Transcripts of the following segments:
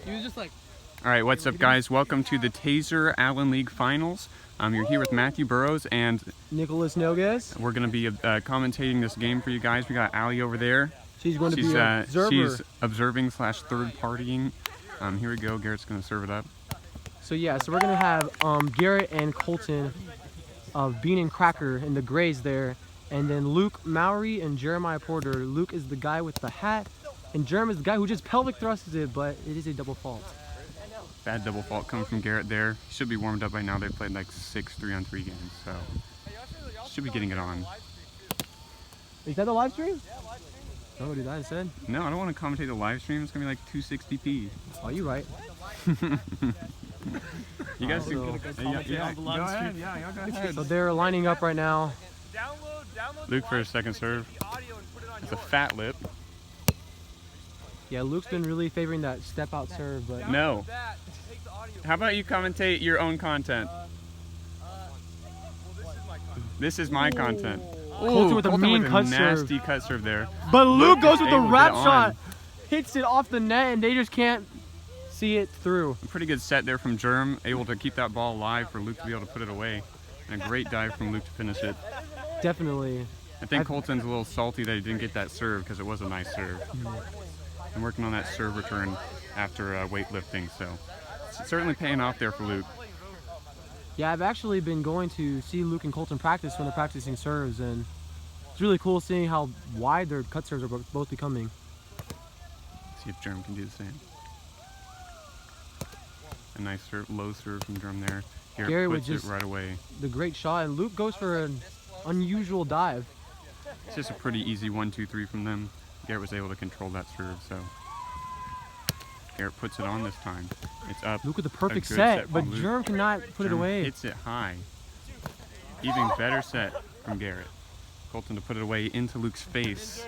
He was just like... All right, what's up, guys? Welcome to the Taser Allen League Finals. You're here with Matthew Burrows and Nicholas Noguez. We're going to be commentating this game for you guys. We got Allie over there. She's going to be an observer. She's observing / third partying. Here we go. Garrett's going to serve it up. So yeah, so we're going to have Garrett and Colton of Bean and Cracker in the grays there. And then Luke Mowry and Jeremiah Porter. Luke is the guy with the hat. And Jerem is the guy who just pelvic thrusts it, but it is a double fault. Bad double fault coming from Garrett there. He should be warmed up by now. They've played like 6 3-on-3 games, so should be getting it on. Is that the live stream? Oh, dude, that said. No, I don't want to commentate the live stream. It's gonna be like 260p. Oh, you right. You guys go ahead. Yeah, go ahead. So they're lining up right now. Luke for his second serve. It's a fat lip. Yeah, Luke's been really favoring that step out serve, but no. How about you commentate your own content? This is my content. Colton with a mean cut nasty serve. cut serve there. But Luke goes with the wrap shot, on. hits it off the net, and they just can't see it through. A pretty good set there from Jerem, able to keep that ball alive for Luke to be able to put it away. And a great dive from Luke to finish it. Definitely. I think Colton's a little salty that he didn't get that serve because it was a nice serve. I'm working on that serve return after weightlifting, so it's certainly paying off there for Luke. Yeah, I've actually been going to see Luke and Colton practice when they're practicing serves, and it's really cool seeing how wide their cut serves are both becoming. See if Jerem can do the same. A nice serve, low serve from Jerem there. Garrett puts it right away. The great shot, and Luke goes for an unusual dive. It's just a pretty easy 1-2-3 from them. Garrett was able to control that serve, so Garrett puts it on this time. It's up. Luke with the perfect set, but Jerem cannot put it away. Hits it high. Even better set from Garrett. Colton to put it away into Luke's face.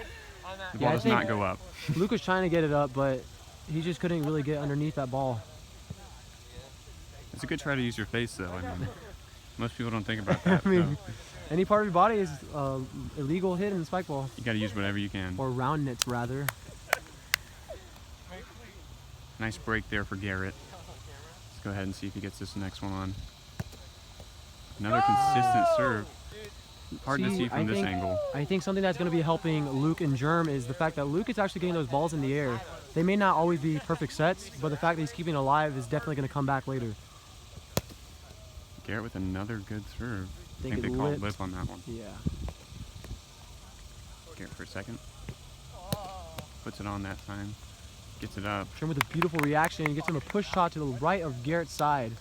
The ball does not go up. Luke was trying to get it up, but he just couldn't really get underneath that ball. It's a good try to use your face, though. I mean, most people don't think about that. I mean, any part of your body is illegal hit in the spike ball. You got to use whatever you can. Or round nets, rather. Nice break there for Garrett. Let's go ahead and see if he gets this next one on. Another consistent serve. Hard to see from this angle. I think something that's going to be helping Luke and Jerem is the fact that Luke is actually getting those balls in the air. They may not always be perfect sets, but the fact that he's keeping it alive is definitely going to come back later. Garrett with another good serve. I think they called lip on that one. Yeah. Garrett for a second. Puts it on that time. Gets it up. Jerem with a beautiful reaction. Gets him a push shot to the right of Garrett's side.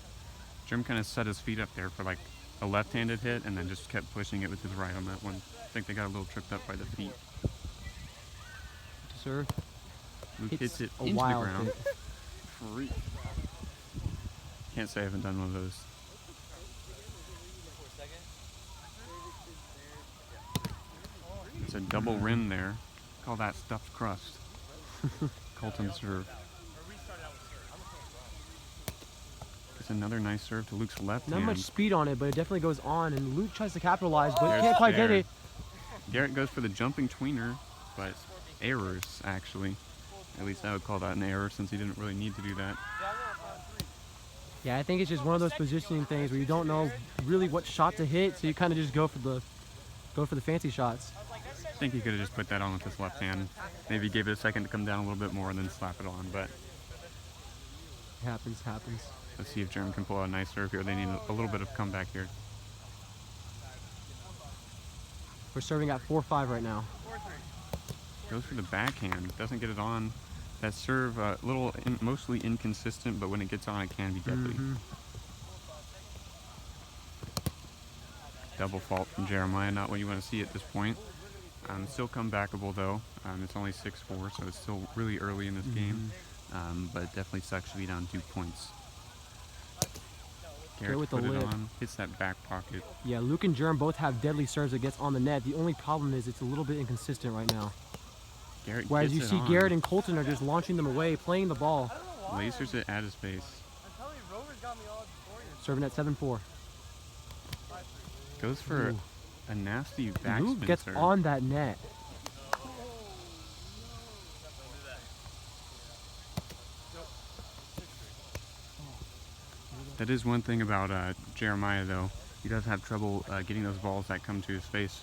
Jerem kind of set his feet up there for like a left-handed hit and then just kept pushing it with his right on that one. I think they got a little tripped up by the feet. To serve. Luke hits it into the ground. Free. Can't say I haven't done one of those. It's a double rim there. Call that stuffed crust. Colton serve. It's another nice serve to Luke's left hand. Not much speed on it, but it definitely goes on, and Luke tries to capitalize, but can't quite get it. Garrett goes for the jumping tweener, but errors, actually. At least I would call that an error since he didn't really need to do that. Yeah, I think it's just one of those positioning things where you don't know really what shot to hit, so you kind of just go for the fancy shots. I think he could have just put that on with his left hand. Maybe gave it a second to come down a little bit more and then slap it on, but it happens. Let's see if Jerem can pull out a nice serve here. They need a little bit of comeback here. We're serving at 4-5 right now. Goes for the backhand. Doesn't get it on. That serve, mostly inconsistent, but when it gets on, it can be deadly. Double fault from Jeremiah. Not what you want to see at this point. Still comebackable though. It's only 6-4, so it's still really early in this game. But it definitely sucks to be down 2 points. Garrett with put the it lip. on, hits that back pocket. Yeah, Luke and Jerem both have deadly serves that gets on the net. The only problem is it's a little bit inconsistent right now. Garrett Whereas gets you see on. Garrett and Colton are just launching them away, playing the ball. Lasers it at his face. Serving at 7-4. Goes for a nasty backspin Luke gets serve. on that net. That is one thing about Jeremiah, though. He does have trouble getting those balls that come to his face.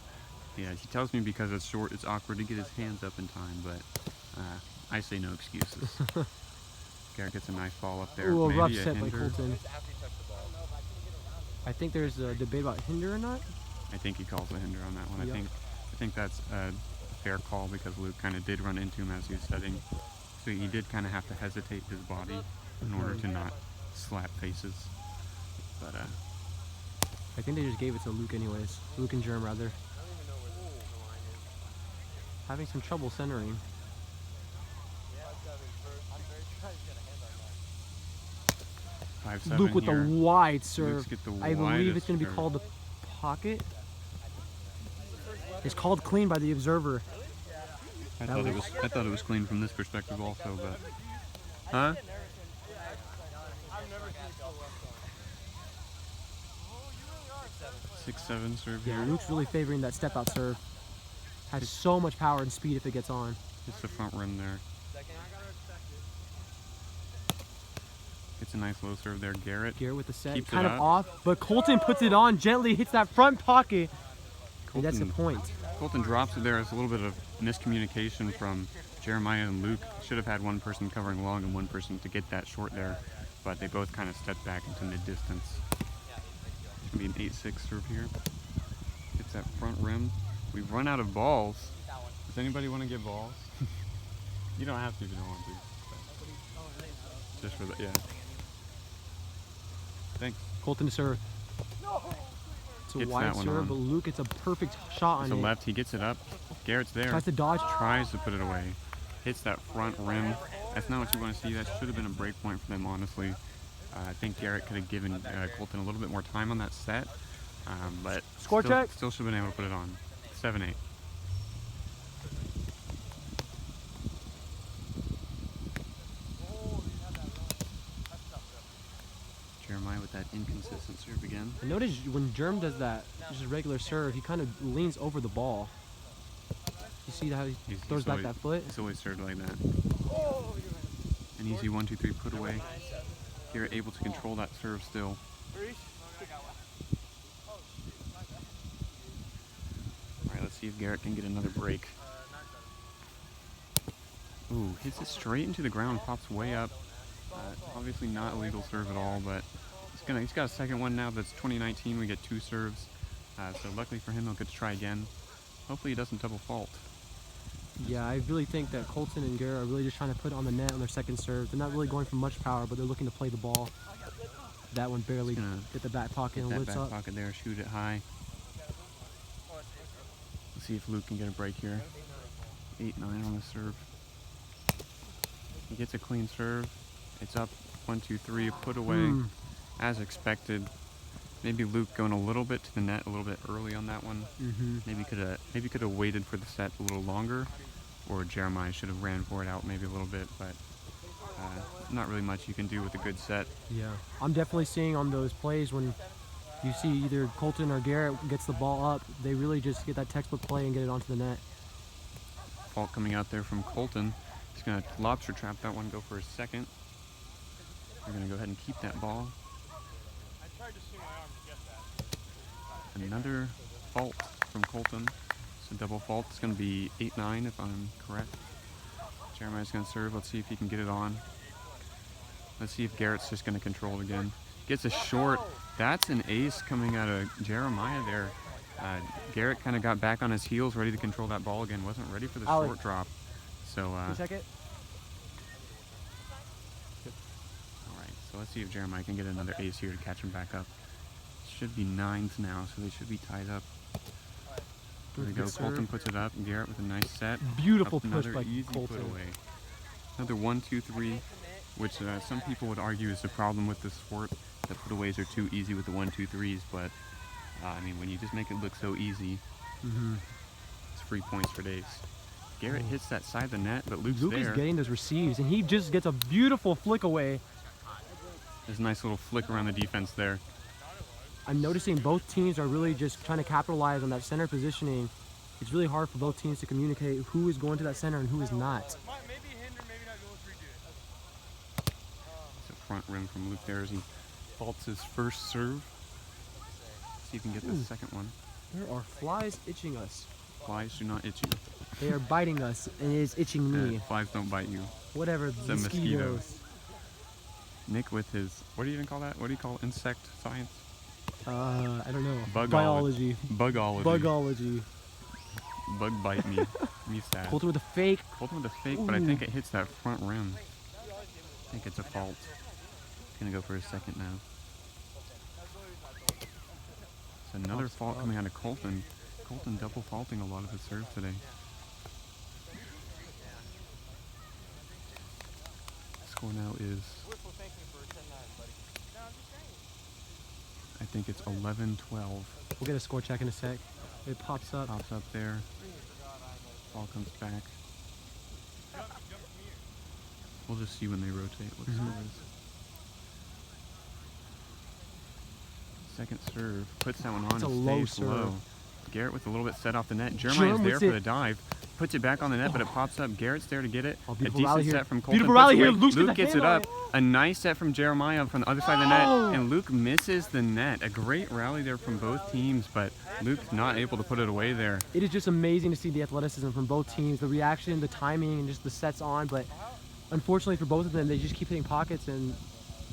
Yeah, he tells me because it's short, it's awkward to get his hands up in time, but I say no excuses. Garrett gets a nice ball up there. Ooh, a Maybe rough a set by hinder. Colton. I think there's a debate about hinder or not. I think he calls a hinder on that one. Yep. I think that's a fair call because Luke kind of did run into him as he was setting. So he did kind of have to hesitate his body in order to not slap faces. But I think they just gave it to Luke anyways. Luke and Germ rather. Having some trouble centering. 5-7 Luke with here. the wide serve. Luke's get the I believe widest it's going to be serve. called the pocket. It's called clean by the observer. I thought it was clean from this perspective also, but huh? Six, 7 serve Yeah, here. Luke's really favoring that step out serve. Has so much power and speed if it gets on. Just the front rim there. Gets a nice low serve there. Garrett. Garrett with the set, Keeps it kind of up. off, but Colton puts it on gently, hits that front pocket, and that's the Colton- point. Colton drops it there. It's a little bit of miscommunication from Jeremiah and Luke. Should have had one person covering long and one person to get that short there, but they both kind of stepped back into mid-distance. It's going to be an 8-6 serve here. Hits that front rim. We've run out of balls. Does anybody want to get balls? You don't have to if you don't want to. but Just for the, yeah. Thanks. Colton to serve. It's a Gets wide that one serve, on. but Luke, it's a perfect shot It's on a it. left. He gets it up. Garrett's there. Tries to dodge. Tries to put it away. Hits that front rim. That's not what you want to see. That should have been a break point for them, honestly. I think Garrett could have given Colton a little bit more time on that set, but Score still, check. still should have been able to put it on. 7-8. Jeremiah with that inconsistent serve again. I notice when Germ does that, just a regular serve, he kind of leans over the ball. You see how he He's throws back always- that foot? It's always served like that. An easy 1-2-3 put away. Garrett able to control that serve still. Alright, let's see if Garrett can get another break. Ooh, hits it straight into the ground, pops way up. Obviously not a legal serve at all, but he's got a second one now. That's 2019. We get 2 serves. So luckily for him, he'll get to try again. Hopefully he doesn't double fault. Yeah, I really think that Colton and Garrett are really just trying to put it on the net on their second serve. They're not really going for much power, but they're looking to play the ball. That one barely Just gonna hit the back pocket and That lifts back up. pocket there, shoot it high. Let's see if Luke can get a break here. 8-9 on the serve. He gets a clean serve. It's up 1-2-3, put away as expected. Maybe Luke going a little bit to the net a little bit early on that one. Maybe could have waited for the set a little longer, or Jeremiah should have ran for it out maybe a little bit. But not really much you can do with a good set. Yeah, I'm definitely seeing on those plays when you see either Colton or Garrett gets the ball up, they really just get that textbook play and get it onto the net. Fault coming out there from Colton. He's gonna lobster trap that one, go for a second. We're gonna go ahead and keep that ball. Another fault from Colton. It's a double fault. It's going to be 8-9 if I'm correct. Jeremiah's going to serve. Let's see if he can get it on. Let's see if Garrett's just going to control it again. Gets a short. That's an ace coming out of Jeremiah there. Garrett kind of got back on his heels, ready to control that ball again. Wasn't ready for the Alex. short drop. So, all Can you check it? right. So let's see if Jeremiah can get another ace here to catch him back up. Should be 9s now, so they should be tied up. There we Good go. serve. Colton puts it up. Garrett with a nice set. Beautiful Up push another by easy Colton. put away. Another 1-2-3, which some people would argue is the problem with this sport. That putaways are too easy with the 1-2-3s, but I mean, when you just make it look so easy, it's free points for days. Garrett hits that side of the net, but Luke's Luke there. is getting those receives, and he just gets a beautiful flick away. There's a nice little flick around the defense there. I'm noticing both teams are really just trying to capitalize on that center positioning. It's really hard for both teams to communicate who is going to that center and who is not. It's a front rim from Luke there as he faults his first serve. See if he can get the Ooh. second one. There are flies itching us. Flies do not itch you. They are biting us, and it is itching me. Flies don't bite you. Whatever, a mosquito. mosquitoes. Nick with his, what do you even call that? What do you call insect science? I don't know. Bugology. Biology. Bugology. Bugology. Bug bite me. Me sad. Colton with a fake. Colton with a fake, but I think it hits that front rim. I think it's a fault. Gonna go for a second now. It's another fault coming out of Colton. Colton double faulting a lot of his serves today. Score now is, I think it's 11-12. We'll get a score check in a sec. It pops up. Pops up there. Ball comes back. We'll just see when they rotate what the score is. Second serve. Puts that one on It's a and low stays serve. low. Garrett with a little bit set off the net. Jeremiah's Jerm there with for it. the dive. Puts it back on the net, but it pops up. Garrett's there to get it. Oh, A beautiful rally decent here. set from Colton. Beautiful puts rally it here. away. Luke's Luke gonna gets hand it on up. A nice set from Jeremiah from the other side of the net. Oh. And Luke misses the net. A great rally there from both teams, but Luke's not able to put it away there. It is just amazing to see the athleticism from both teams, the reaction, the timing, and just the sets on. But unfortunately for both of them, they just keep hitting pockets, and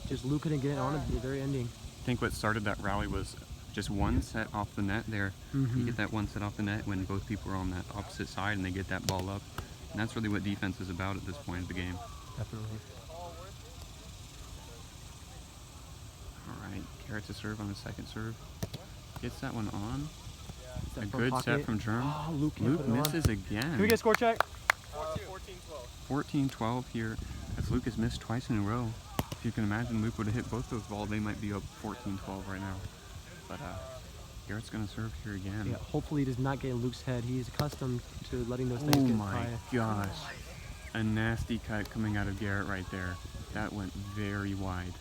just Luke couldn't get it on at the very ending. I think what started that rally was just one set off the net there. You get that one set off the net when both people are on that opposite side and they get that ball up. And that's really what defense is about at this point of the game. Definitely. All right, Garrett to serve on the second serve. Gets that one on. That A front good set pocket. from Germ. Oh, Luke can't Luke put it on. misses again. Can we get a score check? 14-12 here, as Luke has missed twice in a row. If you can imagine, Luke would have hit both those balls, they might be up 14-12 right now. But Garrett's going to serve here again. Yeah, hopefully he does not get in Luke's head. He's accustomed to letting those things Oh get my high. gosh. A nasty cut coming out of Garrett right there. That went very wide.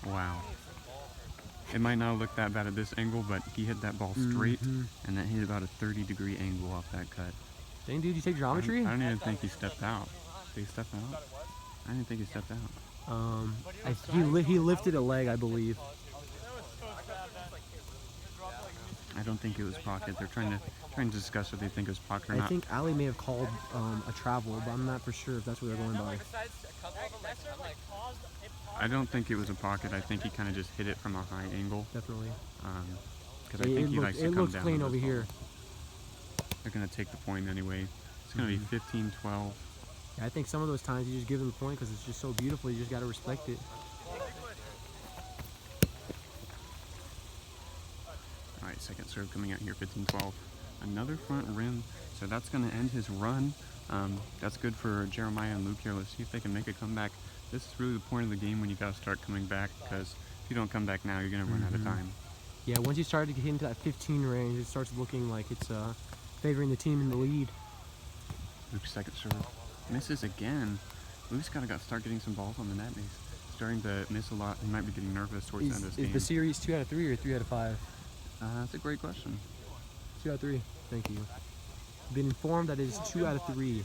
Wow. It might not look that bad at this angle, but he hit that ball straight, and that hit about a 30-degree angle off that cut. Dang, dude, you take geometry? I don't even think he stepped out. Did he step out? I didn't think he stepped out. He lifted a leg, I believe. I don't think it was pocket. They're trying to discuss if they think it was pocket or I not. think Ali may have called a travel, but I'm not for sure if that's what they're going by. I don't think it was a pocket. I think he kind of just hit it from a high angle. Definitely. Because I think he likes to come looks down. clean on over those here. balls. They're going to take the point anyway. It's going to be 15-12. Yeah, I think some of those times you just give them the point because it's just so beautiful. You just got to respect it. All right, second serve coming out here, 15-12. Another front rim, so that's going to end his run. That's good for Jeremiah and Luke here. Let's see if they can make a comeback. This is really the point of the game when you got to start coming back, because if you don't come back now, you're going to run out of time. Yeah, once you start to get into that 15 range, it starts looking like it's favoring the team in the lead. Luke's second serve misses again. Luke's got to start getting some balls on the net. He's starting to miss a lot. He might be getting nervous towards the end of this Is game. the series 2 out of 3 or 3 out of 5? That's a great question. 2 out of 3. Thank you. Been informed that it is 2 out of 3.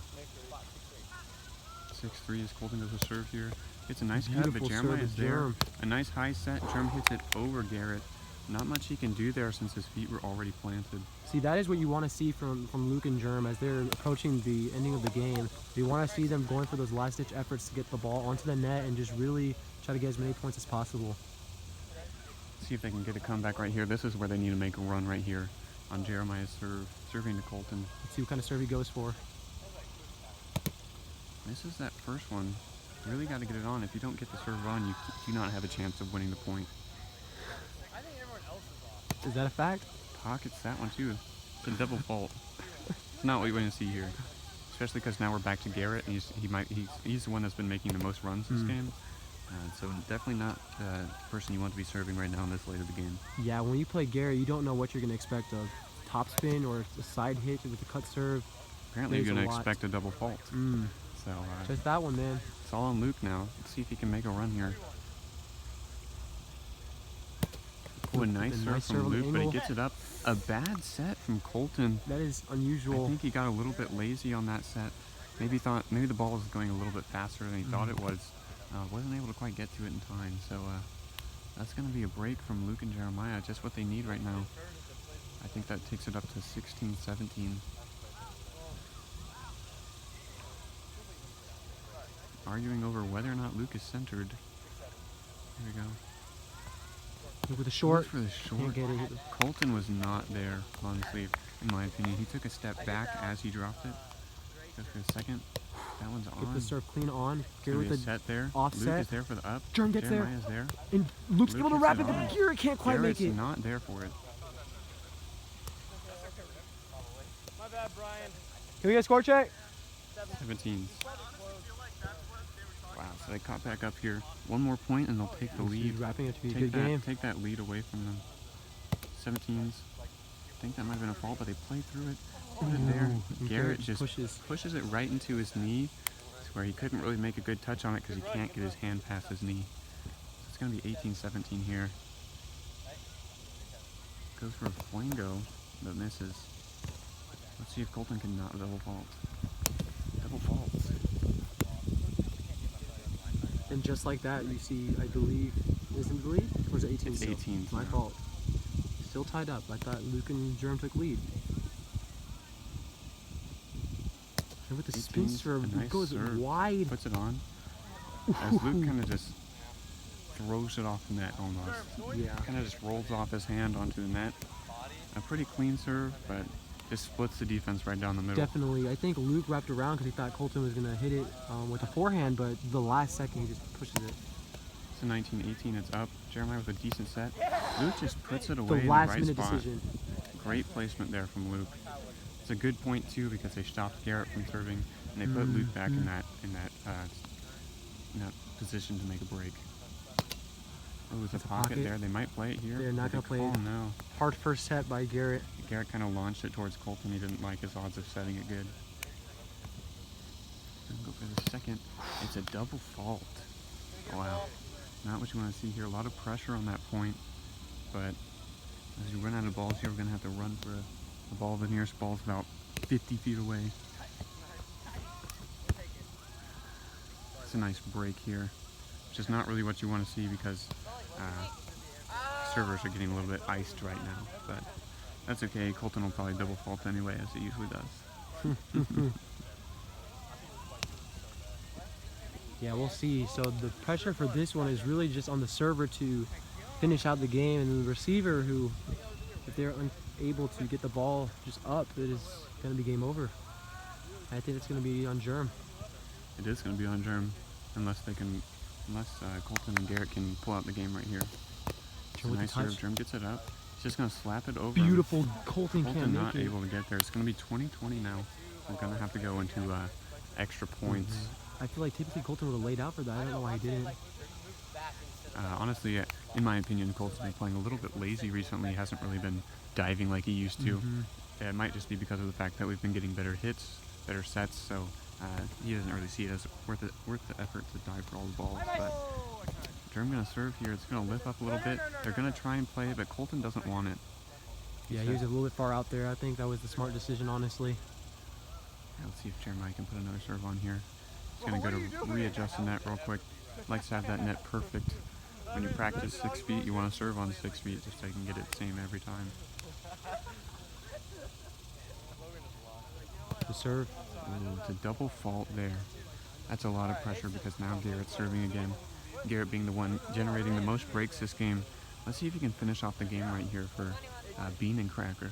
6-3 is Colton does a serve here. It's a nice cut, but Beautiful Jeremiah serve is of there. Jerm. A nice high set. Jerm hits it over Garrett. Not much he can do there since his feet were already planted. See, that is what you want to see from Luke and Germ as they're approaching the ending of the game. You want to see them going for those last-ditch efforts to get the ball onto the net and just really try to get as many points as possible. See if they can get a comeback right here. This is where they need to make a run right here on Jeremiah's serve. Serving to Colton. Let's see what kind of serve he goes for. This is that first one. You really got to get it on. If you don't get the serve on, you do not have a chance of winning the point. Is that a fact? Pockets that one too. It's a double fault. It's not what you want to see here. Especially because now we're back to Garrett, and he's the one that's been making the most runs this game. So definitely not the person you want to be serving right now in this late of the game. Yeah, when you play Garrett, you don't know what you're going to expect of topspin or a side hit with a cut serve. Apparently you're There's going a to lot. expect a double fault. So Just that one, man. it's all on Luke now. Let's see if he can make a run here. Oh, a nice serve from on the Luke, but he angle. gets it up. A bad set from Colton. That is I unusual. think he got a little bit lazy on that set. Maybe the ball was going a little bit faster than he thought it was. Wasn't able to quite get to it in time. So That's going to be a break from Luke and Jeremiah, just what they need right now. I think that takes it up to 16-17. Arguing over whether or not Luke is centered. Here we go. Look with the short. For the short. Can't get it. Colton was not there, honestly, in my opinion. He took a step back as he dropped it. Goes for the second. That one's on. Get the serve clean on. Garrett With with a set there. offset. Luke is there for the up. Jerm gets there. Jeremiah's there. And Luke's Luke able to gets wrap it it, but on. Garrett can't quite Garrett's make it. not there for it. Can we get a score check? 17. Wow, so they caught back up here. One more point and they'll take the This is lead. wrapping up to be a Take good that, game. take that lead away from them. 17s. I think that might have been a fault, but they played through it. Put it there. And Garrett just pushes. it right into his knee, to where he couldn't really make a good touch on it because he can't get his hand past his knee. So it's going to be 18-17 here. Goes for a flango, but misses. Let's see if Colton can not double fault. Double faults. And just like that, you see, I believe, is it the lead? Or is it 18 It's still? 18. My now. fault. Still tied up. I thought Luke and Jerm took lead. And with the spin 18's serve, a it nice goes serve. wide. Puts it on. As Luke kind of just throws it off the net almost. Yeah. Kind of just rolls off his hand onto the net. A pretty clean serve, but just splits the defense right down the middle. Definitely. I think Luke wrapped around because he thought Colton was going to hit it with a forehand, but the last second he just pushes it. It's a 19-18, it's up. Jeremiah with a decent set. Luke just puts it The away in the last right minute spot. decision. Great placement there from Luke. It's a good point too because they stopped Garrett from serving and they put Luke back in that position to make a break. Oh, with the pocket there. They might play it here. They're not going to play it. Oh no. Hard first set by Garrett. Garrett kind of launched it towards Colton. He didn't like his odds of setting it good. Go for the second. It's a double fault. Wow. Not what you want to see here. A lot of pressure on that point. But as you run out of balls here, we're going to have to run for a ball. The nearest ball is about 50 feet away. It's a nice break here, which is not really what you want to see because servers are getting a little bit iced right now. But that's okay. Colton will probably double fault anyway, as it usually does. Yeah, we'll see. So the pressure for this one is really just on the server to finish out the game, and the receiver who, if they're unable to get the ball just up, it is going to be game over. I think it's going to be on Jerm. It is going to be on Jerm, unless Colton and Garrett can pull out the game right here. It's a with the nice serve. touch. Jerm gets it up. He's just going to slap it over. him. Beautiful. Colton can't Colton make not it. able to get there. It's going to be 20-20 now. We're going to have to go into extra points. I feel like typically Colton would have laid out for that. I don't know why he didn't. Honestly, in my opinion, Colton's been playing a little bit lazy recently. He hasn't really been diving like he used to. It might just be because of the fact that we've been getting better hits, better sets, so he doesn't really see it as worth the effort to dive for all the balls. But Jerm going to serve here. It's going to lift up a little bit. They're going to try and play it, but Colton doesn't want it. Yeah, he was a little bit far out there. I think that was the smart decision, honestly. Yeah, let's see if Jeremiah can put another serve on here. He's going to go to readjust the net real quick. Likes to have that net perfect. When you practice 6 feet, you want to serve on 6 feet just so you can get it the same every time. The serve. Ooh, it's a double fault there. That's a lot of pressure because now Garrett's serving again. Garrett being the one generating the most breaks this game. Let's see if he can finish off the game right here for Bean and Cracker.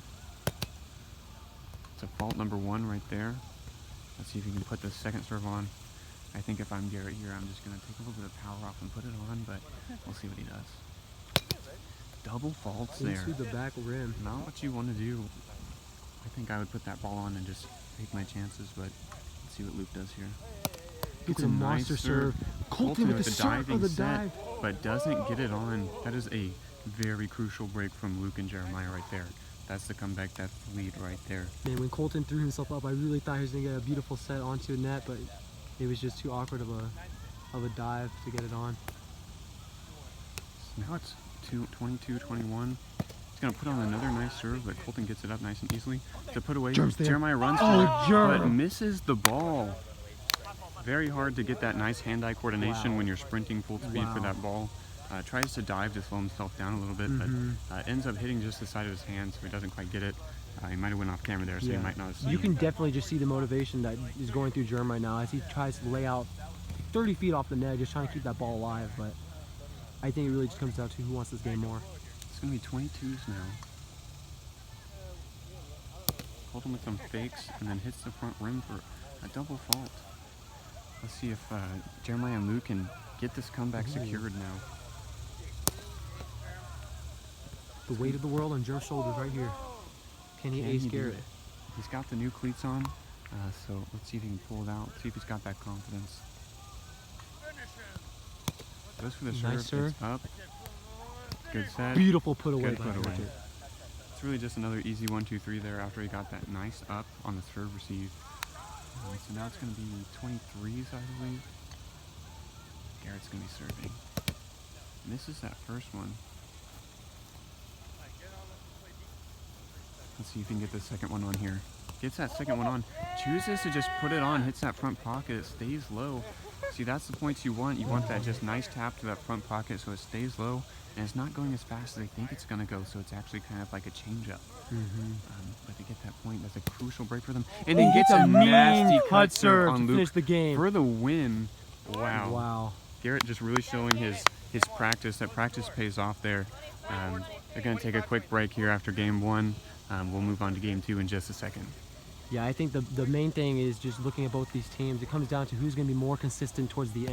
It's a fault number 1 right there. Let's see if he can put the second serve on. I think if I'm Garrett here, I'm just going to take a little bit of power off and put it on, but we'll see what he does. Double faults there. Into the back rim. Not what you want to do. I think I would put that ball on and just take my chances, but let's see what Luke does here. It's a monster serve. Colton with the serve of the dive. But doesn't get it on. That is a very crucial break from Luke and Jeremiah right there. That's the comeback, that's the lead right there. Man, when Colton threw himself up, I really thought he was going to get a beautiful set onto a net, but it was just too awkward of a dive to get it on. So now it's 22-21. He's going to put on another nice serve, but Colton gets it up nice and easily. To put away, Jeremiah runs for it, but misses the ball. Very hard to get that nice hand-eye coordination when you're sprinting full speed for that ball. Tries to dive to slow himself down a little bit, Mhm. but ends up hitting just the side of his hand, so he doesn't quite get it. He might have went off camera there, so Yeah. you might not have seen. You can definitely just see the motivation that is going through Germ right now as he tries to lay out 30 feet off the net, just trying to keep that ball alive. But I think it really just comes down to who wants this game more. It's going to be 22s now. Colton with some fakes and then hits the front rim for a double fault. Let's see if Jeremiah and Luke can get this comeback secured now. The weight of the world on Germ's shoulders right here. Can he Can ace he do Garrett? it? He's got the new cleats on, so let's see if he can pull it out. See if he's got that confidence. Goes for the Nice serve. It's up. Good set. Beautiful put away Good by put away. Richard. It's really just another easy 1-2-3 there after he got that nice up on the serve receive. So now it's going to be 23s, I believe. Garrett's going to be serving. Misses that first one. Let's see if he can get the second one on here. Gets that second one on. Chooses to just put it on, hits that front pocket. It stays low. See, that's the points you want. You want that just nice tap to that front pocket so it stays low. And it's not going as fast as I think it's going to go, so it's actually kind of like a change-up. But to get that point, that's a crucial break for them. And then gets a nasty cut serve on to Luke finish the game. for the win. Wow. Wow. Garrett just really showing his practice. That practice pays off there. They're going to take a quick break here after game one. We'll move on to game two in just a second. Yeah, I think the main thing is just looking at both these teams. It comes down to who's going to be more consistent towards the end.